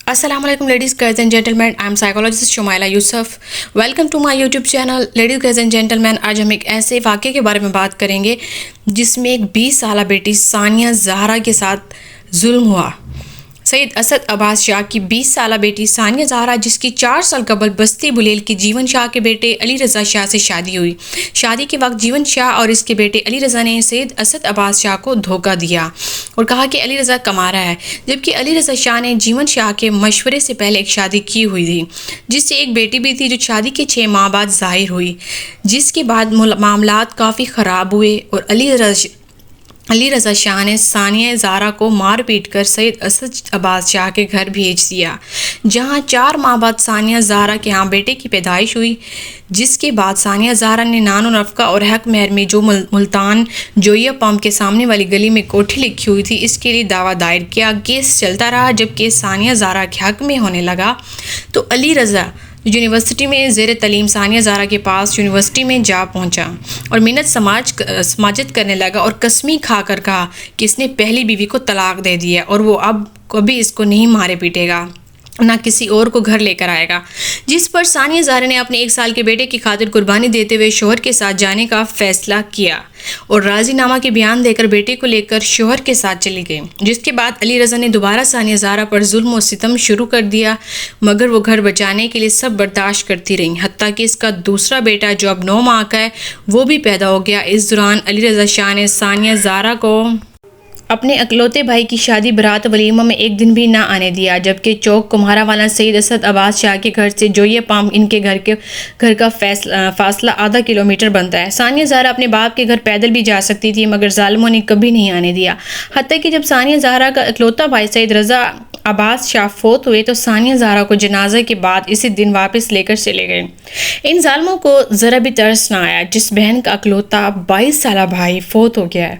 السلام علیکم ladies girls and gentlemen, I am psychologist Shumaila Yousuf. Welcome to my YouTube channel ladies girls and gentlemen. آج ہم ایک ایسے واقعے کے بارے میں بات کریں گے جس میں ایک 20 سالہ بیٹی ثانیہ زہرا کے ساتھ ظلم ہوا. سید اسد عباس شاہ کی 20 سالہ بیٹی ثانیہ زہرا، جس کی 4 سال قبل بستی بلیل کے جیون شاہ کے بیٹے علی رضا شاہ سے شادی ہوئی. شادی کے وقت جیون شاہ اور اس کے بیٹے علی رضا نے سید اسد عباس شاہ کو دھوکہ دیا اور کہا کہ علی رضا کما رہا ہے، جبکہ علی رضا شاہ نے جیون شاہ کے مشورے سے پہلے ایک شادی کی ہوئی تھی جس سے ایک بیٹی بھی تھی، جو شادی کے 6 ماہ بعد ظاہر ہوئی، جس کے بعد معاملات کافی خراب ہوئے اور علی رضا شاہ نے ثانیہ زہرا کو مار پیٹ کر سید اسد عباس شاہ کے گھر بھیج دیا، جہاں 4 ماہ بعد ثانیہ زہرا کے ہاں بیٹے کی پیدائش ہوئی. جس کے بعد ثانیہ زہرا نے نان و نفقہ اور حق مہر میں جو ملتان جوئیہ پمپ کے سامنے والی گلی میں کوٹھی لکھی ہوئی تھی، اس کے لیے دعویٰ دائر کیا. کیس چلتا رہا. جب کیس ثانیہ زہرا کے حق میں ہونے لگا تو علی رضا یونیورسٹی میں زیر تعلیم ثانیہ زہرا کے پاس یونیورسٹی میں جا پہنچا اور منت سماجت کرنے لگا اور قسمی کھا کر کہا کہ اس نے پہلی بیوی کو طلاق دے دیا اور وہ اب کبھی اس کو نہیں مارے پیٹے گا، نہ کسی اور کو گھر لے کر آئے گا. جس پر ثانیہ زہرا نے اپنے 1 سال کے بیٹے کی خاطر قربانی دیتے ہوئے شوہر کے ساتھ جانے کا فیصلہ کیا اور راضی نامہ کے بیان دے کر بیٹے کو لے کر شوہر کے ساتھ چلی گئی. جس کے بعد علی رضا نے دوبارہ ثانیہ زہرا پر ظلم و ستم شروع کر دیا، مگر وہ گھر بچانے کے لیے سب برداشت کرتی رہی، حتیٰ کہ اس کا دوسرا بیٹا جو اب 9 ماہ کا ہے وہ بھی پیدا ہو گیا. اس دوران علی رضا شاہ نے ثانیہ زہرا کو اپنے اکلوتے بھائی کی شادی برات ولیمہ میں ایک دن بھی نہ آنے دیا، جبکہ چوک کمہارا والا سید اسد عباس شاہ کے گھر سے جوئیہ پمپ ان کے گھر کا فاصلہ آدھا کلومیٹر بنتا ہے. ثانیہ زہرا اپنے باپ کے گھر پیدل بھی جا سکتی تھی، مگر ظالموں نے کبھی نہیں آنے دیا. حتیٰ کہ جب ثانیہ زہرا کا اکلوتا بھائی سید رضا عباس شاہ فوت ہوئے تو ثانیہ زہرا کو جنازے کے بعد اسی دن واپس لے کر چلے گئے. ان ظالموں کو ذرا بھی ترس نہ آیا جس بہن کا اکلوتا 22 سالہ بھائی فوت ہو گیا ہے.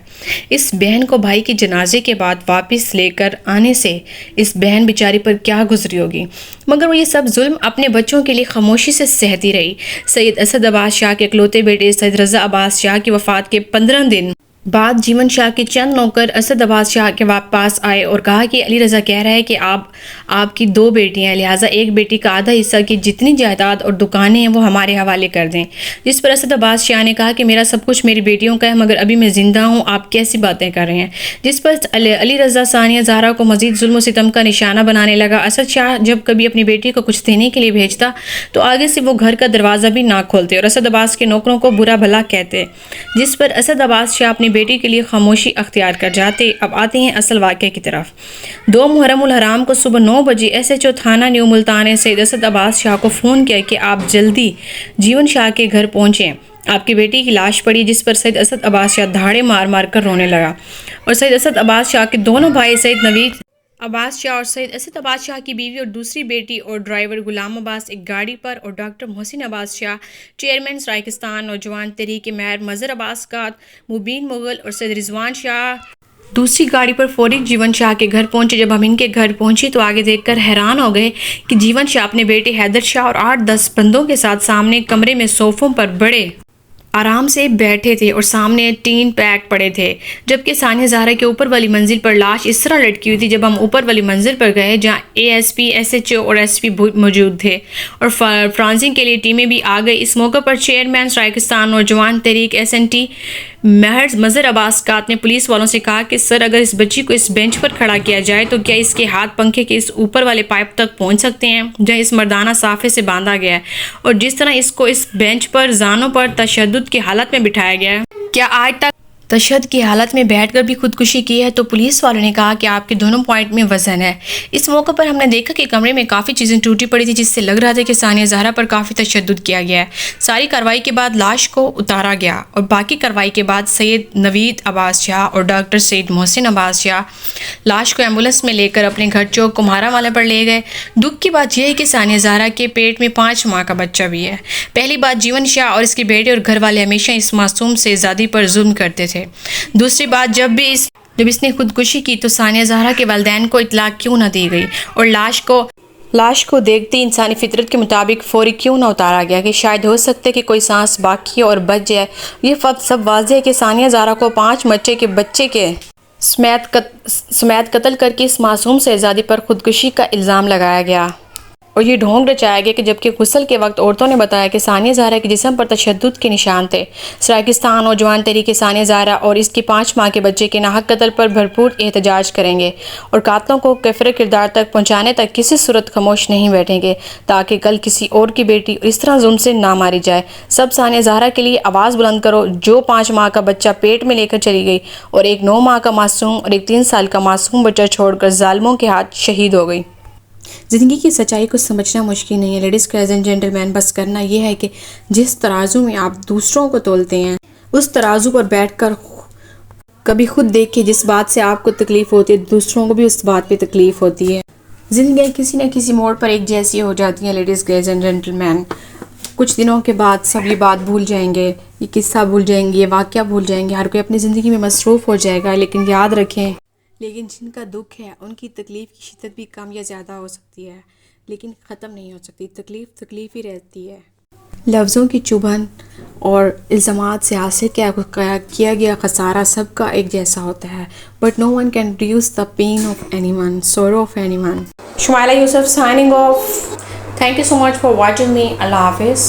اس بہن کو بھائی کے جنازے کے بعد واپس لے کر آنے سے اس بہن بیچاری پر کیا گزری ہوگی، مگر وہ یہ سب ظلم اپنے بچوں کے لیے خاموشی سے سہتی رہی. سید اسد عباس شاہ کے اکلوتے بیٹے سید رضا عباس شاہ کی وفات کے 15 دن بعد جیون شاہ کے چند نوکر اسد عباس شاہ کے پاس آئے اور کہا کہ علی رضا کہہ رہا ہے کہ آپ کی 2 بیٹیاں ہیں، لہٰذا ایک بیٹی کا آدھا حصہ کی جتنی جائیداد اور دکانیں ہیں وہ ہمارے حوالے کر دیں. جس پر اسد عباس شاہ نے کہا کہ میرا سب کچھ میری بیٹیوں کا ہے، مگر ابھی میں زندہ ہوں، آپ کیسی باتیں کر رہے ہیں. جس پر علی رضا ثانیہ زہرا کو مزید ظلم و ستم کا نشانہ بنانے لگا. اسد شاہ جب کبھی اپنی بیٹی کو کچھ دینے کے لیے بھیجتا تو آگے سے وہ گھر کا دروازہ بھی نہ کھولتے اور اسد عباس کے نوکروں کو برا بھلا کہتے. جس پر اسد عباس شاہ اپنی بیٹی کے لیے خاموشی اختیار کر جاتے. اب آتے ہیں اصل واقعے کی طرف. 2 محرم الحرام کو صبح 9 بجے SHO تھانہ نیو ملتان نے سید اسد عباس شاہ کو فون کیا کہ آپ جلدی جیون شاہ کے گھر پہنچیں، آپ کی بیٹی کی لاش پڑی. جس پر سید اسد عباس شاہ دھاڑے مار مار کر رونے لگا اور سید اسد عباس شاہ کے دونوں بھائی سید نوید عباس شاہ اور سید اسد عباس شاہ کی بیوی اور دوسری بیٹی اور ڈرائیور غلام عباس ایک گاڑی پر اور ڈاکٹر محسن عباس شاہ چیئرمین سرائیکستان نوجوان تحریک مہر مظہر عباس کات مبین مغل اور سید رضوان شاہ دوسری گاڑی پر فوری جیون شاہ کے گھر پہنچے. جب ہم ان کے گھر پہنچی تو آگے دیکھ کر حیران ہو گئے کہ جیون شاہ اپنے بیٹے حیدر شاہ اور 8-10 بندوں کے ساتھ سامنے کمرے میں صوفوں پر بڑے آرام سے بیٹھے تھے اور سامنے ٹین پیک پڑے تھے، جبکہ ثانیہ زہرا کے اوپر والی منزل پر لاش اس طرح لٹکی ہوئی تھی. جب ہم اوپر والی منزل پر گئے جہاں ASP SHO اور SP موجود تھے اور فرانسنگ کے لیے ٹیمیں بھی آ گئی. اس موقع پر چیئرمین سرائیکستان نوجوان تحریک SNT مظہر عباس کات نے پولیس والوں سے کہا کہ سر، اگر اس بچی کو اس بینچ پر کھڑا کیا جائے تو کیا اس کے ہاتھ پنکھے کے اس اوپر والے پائپ تک پہنچ سکتے ہیں جہاں اس مردانہ صافے سے باندھا گیا ہے، اور جس طرح اس کو اس بینچ پر زانوں پر تشدد کی حالت میں بٹھایا گیا ہے، کیا آج تک تشدد کی حالت میں بیٹھ کر بھی خودکشی کی ہے؟ تو پولیس والوں نے کہا کہ آپ کے دونوں پوائنٹ میں وزن ہے. اس موقع پر ہم نے دیکھا کہ کمرے میں کافی چیزیں ٹوٹی پڑی تھی، جس سے لگ رہا تھا کہ ثانیہ زہرا پر کافی تشدد کیا گیا ہے. ساری کارروائی کے بعد لاش کو اتارا گیا اور باقی کارروائی کے بعد سید نوید عباس شاہ اور ڈاکٹر سید محسن عباس شاہ لاش کو ایمبولینس میں لے کر اپنے گھر چوک کمہارا والا پر لے گئے. دکھ کی بات یہ ہے کہ ثانیہ زہرا کے پیٹ میں 5 ماہ کا بچہ بھی ہے. پہلی بات، جیون شاہ اور اس کے بیٹے اور گھر والے ہمیشہ اس معصوم شہزادی پر ظلم کرتے تھے. دوسری بات، جب اس نے خودکشی کی تو ثانیہ زہرا کے والدین کو اطلاع کیوں نہ دی گئی اور لاش کو دیکھتی انسانی فطرت کے مطابق فوری کیوں نہ اتارا گیا کہ شاید ہو سکتے کہ کوئی سانس باقی اور بچ جائے. یہ سب واضح ہے کہ ثانیہ زہرا کو 5 مچے کے بچے کے سمیت قتل کر کے اس معصوم شہزادی پر خودکشی کا الزام لگایا گیا اور یہ ڈھونگ رچایا گیا کہ جبکہ غسل کے وقت عورتوں نے بتایا کہ ثانیہ زہرا کے جسم پر تشدد کے نشان تھے۔ سرائیکستان نوجوان تحریک ثانیہ زہرا اور اس کے 5 ماہ کے بچے کے ناحق قتل پر بھرپور احتجاج کریں گے اور قاتلوں کو کفر کردار تک پہنچانے تک کسی صورت خاموش نہیں بیٹھیں گے تاکہ کل کسی اور کی بیٹی اس طرح ظلم سے نہ ماری جائے۔ سب ثانیہ زہرا کے لیے آواز بلند کرو جو 5 ماہ کا بچہ پیٹ میں لے کر چلی گئی اور ایک 9 ماہ کا معصوم اور ایک 3 سال کا معصوم بچہ چھوڑ کر ظالموں کے ہاتھ شہید ہو گئی۔ زندگی کی سچائی کو سمجھنا مشکل نہیں ہے لیڈیز اینڈ جینٹل مین، بس کرنا یہ ہے کہ جس ترازو میں آپ دوسروں کو تولتے ہیں اس ترازو پر بیٹھ کر کبھی خود دیکھیں جس بات سے آپ کو تکلیف ہوتی ہے دوسروں کو بھی اس بات پہ تکلیف ہوتی ہے۔ زندگی کسی نہ کسی موڑ پر ایک جیسی ہو جاتی ہیں لیڈیز اینڈ جینٹل مین۔ کچھ دنوں کے بعد سب یہ بات بھول جائیں گے، یہ قصہ بھول جائیں گے، یہ واقعہ بھول جائیں گے، ہر کوئی اپنی زندگی میں مصروف ہو جائے گا، لیکن یاد رکھیں جن کا دکھ ہے ان کی تکلیف کی شدت بھی کم یا زیادہ ہو سکتی ہے لیکن ختم نہیں ہو سکتی، تکلیف ہی رہتی ہے۔ لفظوں کی چبھن اور الزامات سے حاصل کیا گیا خسارہ سب کا ایک جیسا ہوتا ہے، but no one can reduce the pain of anyone, sorrow of anyone. Shumaila Yousuf signing off. Thank you so much for watching me. اللہ حافظ.